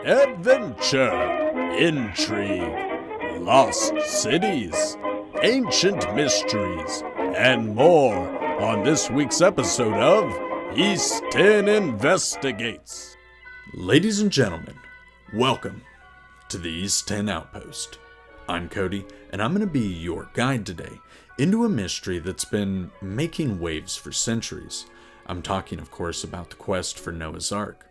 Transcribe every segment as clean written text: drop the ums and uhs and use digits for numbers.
adventure, intrigue, lost cities, ancient mysteries, and more on this week's episode of East10 Investigates. Ladies and gentlemen, welcome to the East10 Outpost. I'm Cody, and I'm going to be your guide today into a mystery that's been making waves for centuries. I'm talking, of course, about the quest for Noah's Ark.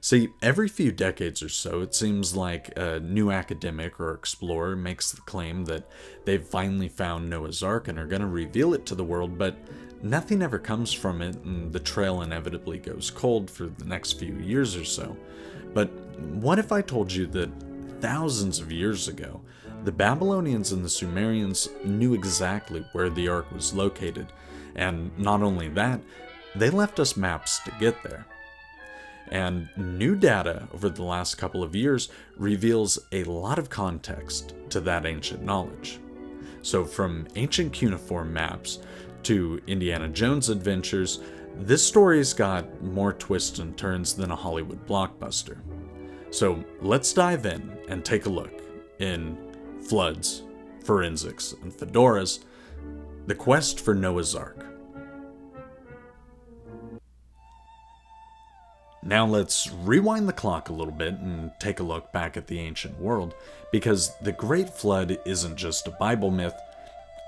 See, every few decades or so, it seems like a new academic or explorer makes the claim that they've finally found Noah's Ark and are going to reveal it to the world, but nothing ever comes from it, and the trail inevitably goes cold for the next few years or so. But what if I told you that thousands of years ago, the Babylonians and the Sumerians knew exactly where the Ark was located, and not only that, they left us maps to get there. And new data over the last couple of years reveals a lot of context to that ancient knowledge. So from ancient cuneiform maps to Indiana Jones adventures, this story's got more twists and turns than a Hollywood blockbuster. So let's dive in and take a look in Floods, Forensics, and Fedoras, the quest for Noah's Ark. Now let's rewind the clock a little bit and take a look back at the ancient world, because the Great Flood isn't just a Bible myth.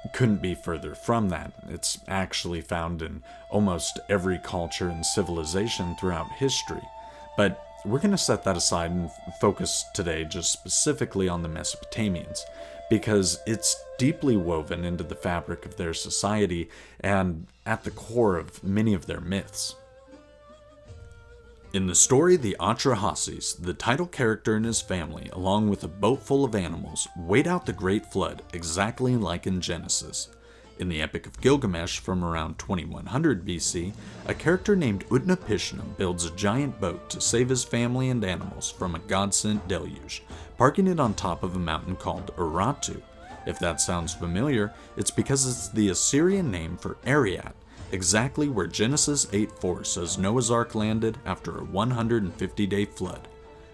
It couldn't be further from that. It's actually found in almost every culture and civilization throughout history. But we're going to set that aside and focus today just specifically on the Mesopotamians, because it's deeply woven into the fabric of their society and at the core of many of their myths. In the story The Atrahasis, the title character and his family, along with a boat full of animals, wait out the Great Flood exactly like in Genesis. In the Epic of Gilgamesh from around 2100 BC, a character named Utnapishtim builds a giant boat to save his family and animals from a god-sent deluge, parking it on top of a mountain called Aratu. If that sounds familiar, it's because it's the Assyrian name for Ararat, exactly where Genesis 8:4 says Noah's Ark landed after a 150-day flood.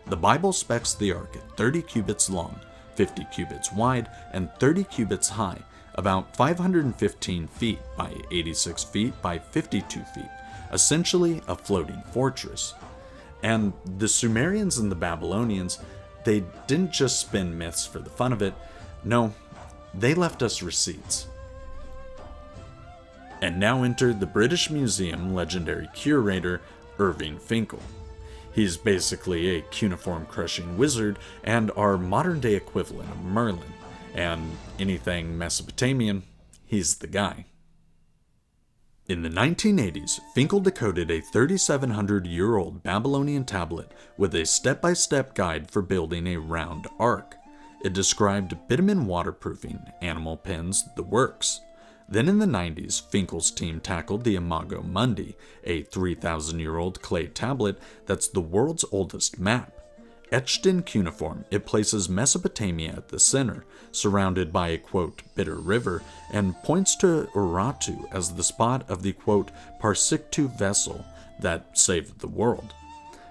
The Bible specs the ark at 30 cubits long, 50 cubits wide, and 30 cubits high, about 515 feet by 86 feet by 52 feet, essentially a floating fortress. And the Sumerians and the Babylonians, they didn't just spin myths for the fun of it. No, they left us receipts. And now enter the British Museum legendary curator, Irving Finkel. He's basically a cuneiform-crushing wizard and our modern-day equivalent of Merlin. And anything Mesopotamian, he's the guy. In the 1980s, Finkel decoded a 3,700-year-old Babylonian tablet with a step-by-step guide for building a round ark. It described bitumen waterproofing, animal pens, the works. Then in the 90s, Finkel's team tackled the Imago Mundi, a 3,000-year-old clay tablet that's the world's oldest map. Etched in cuneiform, it places Mesopotamia at the center, surrounded by a, quote, bitter river, and points to Aratu as the spot of the, quote, Parsiktu vessel that saved the world.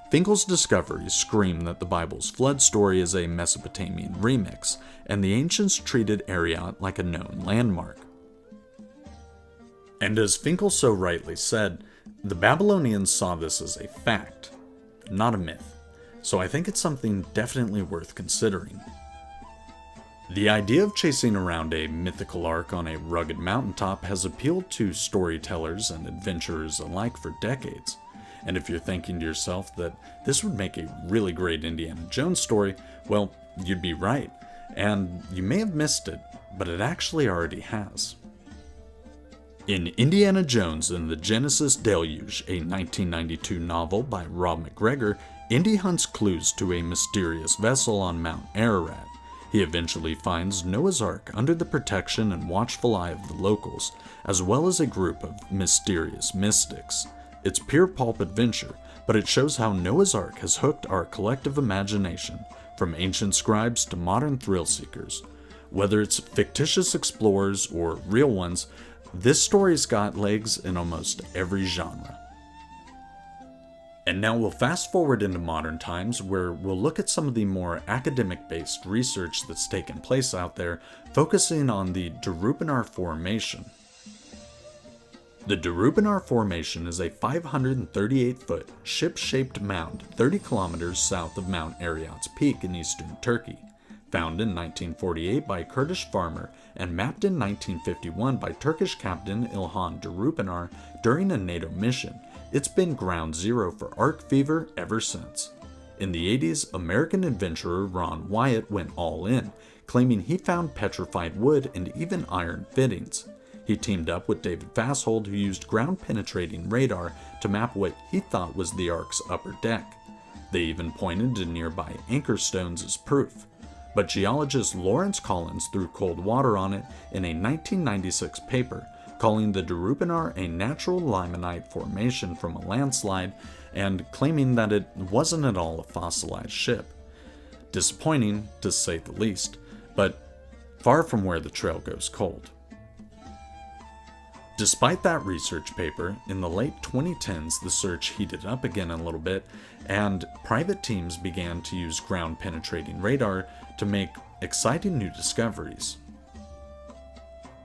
Finkel's discoveries scream that the Bible's flood story is a Mesopotamian remix, and the ancients treated Ararat like a known landmark. And as Finkel so rightly said, the Babylonians saw this as a fact, not a myth. So I think it's something definitely worth considering. The idea of chasing around a mythical ark on a rugged mountaintop has appealed to storytellers and adventurers alike for decades. And if you're thinking to yourself that this would make a really great Indiana Jones story, well, you'd be right. And you may have missed it, but it actually already has. In Indiana Jones and the Genesis Deluge, a 1992 novel by Rob McGregor, Indy hunts clues to a mysterious vessel on Mount Ararat. He eventually finds Noah's Ark under the protection and watchful eye of the locals, as well as a group of mysterious mystics. It's pure pulp adventure, but it shows how Noah's Ark has hooked our collective imagination, from ancient scribes to modern thrill seekers. Whether it's fictitious explorers or real ones, this story's got legs in almost every genre. And now we'll fast forward into modern times, where we'll look at some of the more academic-based research that's taken place out there, focusing on the Durupinar Formation. The Durupinar Formation is a 538-foot ship-shaped mound 30 kilometers south of Mount Ararat's peak in eastern Turkey. Found in 1948 by a Kurdish farmer and mapped in 1951 by Turkish captain İlhan Durupinar during a NATO mission, it's been ground zero for arc fever ever since. In the 80s, American adventurer Ron Wyatt went all in, claiming he found petrified wood and even iron fittings. He teamed up with David Fasshold, who used ground-penetrating radar to map what he thought was the Ark's upper deck. They even pointed to nearby anchor stones as proof. But geologist Lawrence Collins threw cold water on it in a 1996 paper, calling the Durupinar a natural limonite formation from a landslide and claiming that it wasn't at all a fossilized ship. Disappointing, to say the least, but far from where the trail goes cold. Despite that research paper, in the late 2010s the search heated up again a little bit, and private teams began to use ground-penetrating radar to make exciting new discoveries.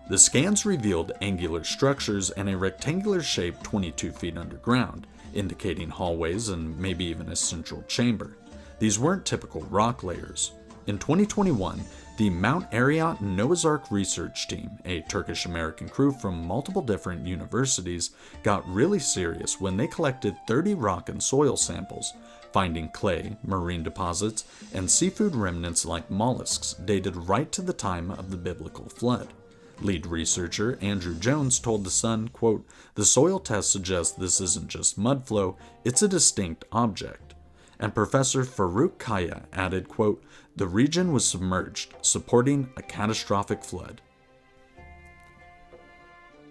The scans revealed angular structures and a rectangular shape 22 feet underground, indicating hallways and maybe even a central chamber. These weren't typical rock layers. In 2021, the Mount Ararat Noah's Ark research team, a Turkish-American crew from multiple different universities, got really serious when they collected 30 rock and soil samples, finding clay, marine deposits, and seafood remnants like mollusks dated right to the time of the biblical flood. Lead researcher Andrew Jones told The Sun, quote, "The soil test suggests this isn't just mud flow, it's a distinct object." And Professor Farouk Kaya added, quote, "The region was submerged, supporting a catastrophic flood."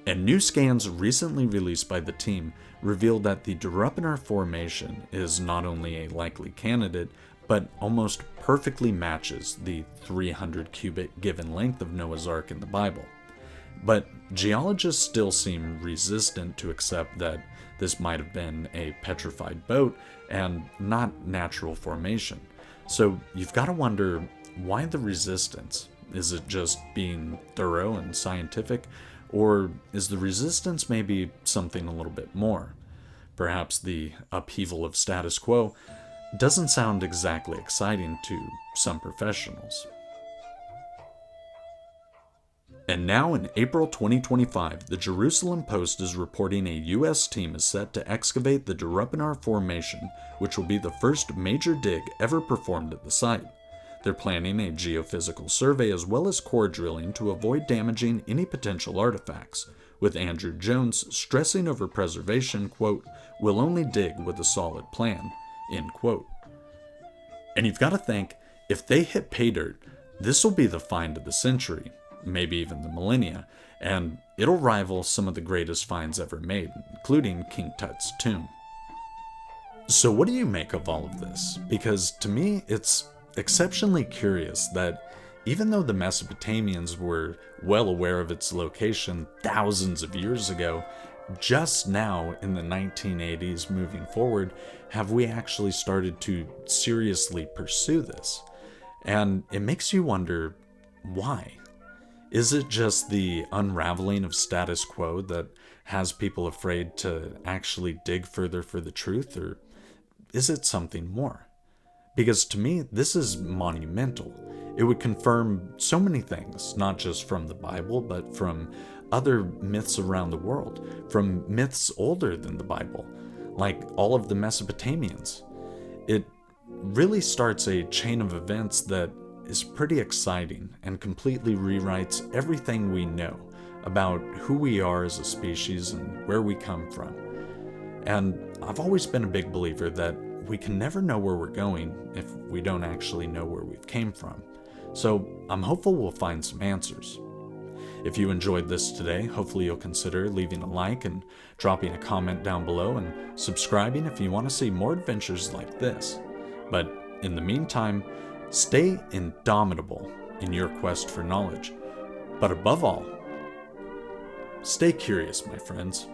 And new scans recently released by the team revealed that the Durupinar Formation is not only a likely candidate, but almost perfectly matches the 300 cubit given length of Noah's Ark in the Bible. But geologists still seem resistant to accept that this might have been a petrified boat and not natural formation. So you've got to wonder, why the resistance? Is it just being thorough and scientific? Or is the resistance maybe something a little bit more? Perhaps the upheaval of status quo doesn't sound exactly exciting to some professionals. And now in April 2025, the Jerusalem Post is reporting a U.S. team is set to excavate the Durupinar Formation, which will be the first major dig ever performed at the site. They're planning a geophysical survey as well as core drilling to avoid damaging any potential artifacts, with Andrew Jones stressing over preservation, quote, "We'll only dig with a solid plan," end quote. And you've got to think, if they hit pay dirt, this will be the find of the century, maybe even the millennia, and it'll rival some of the greatest finds ever made, including King Tut's tomb. So what do you make of all of this? Because to me, it's exceptionally curious that even though the Mesopotamians were well aware of its location thousands of years ago, just now in the 1980s moving forward, have we actually started to seriously pursue this? And it makes you wonder, why? Is it just the unraveling of status quo that has people afraid to actually dig further for the truth, or is it something more? Because to me, this is monumental. It would confirm so many things, not just from the Bible, but from other myths around the world, from myths older than the Bible, like all of the Mesopotamians. It really starts a chain of events that is pretty exciting and completely rewrites everything we know about who we are as a species and where we come from. And I've always been a big believer that we can never know where we're going if we don't actually know where we've came from. So I'm hopeful we'll find some answers. If you enjoyed this today, hopefully you'll consider leaving a like and dropping a comment down below and subscribing if you want to see more adventures like this. But in the meantime, stay indomitable in your quest for knowledge. But above all, stay curious, my friends.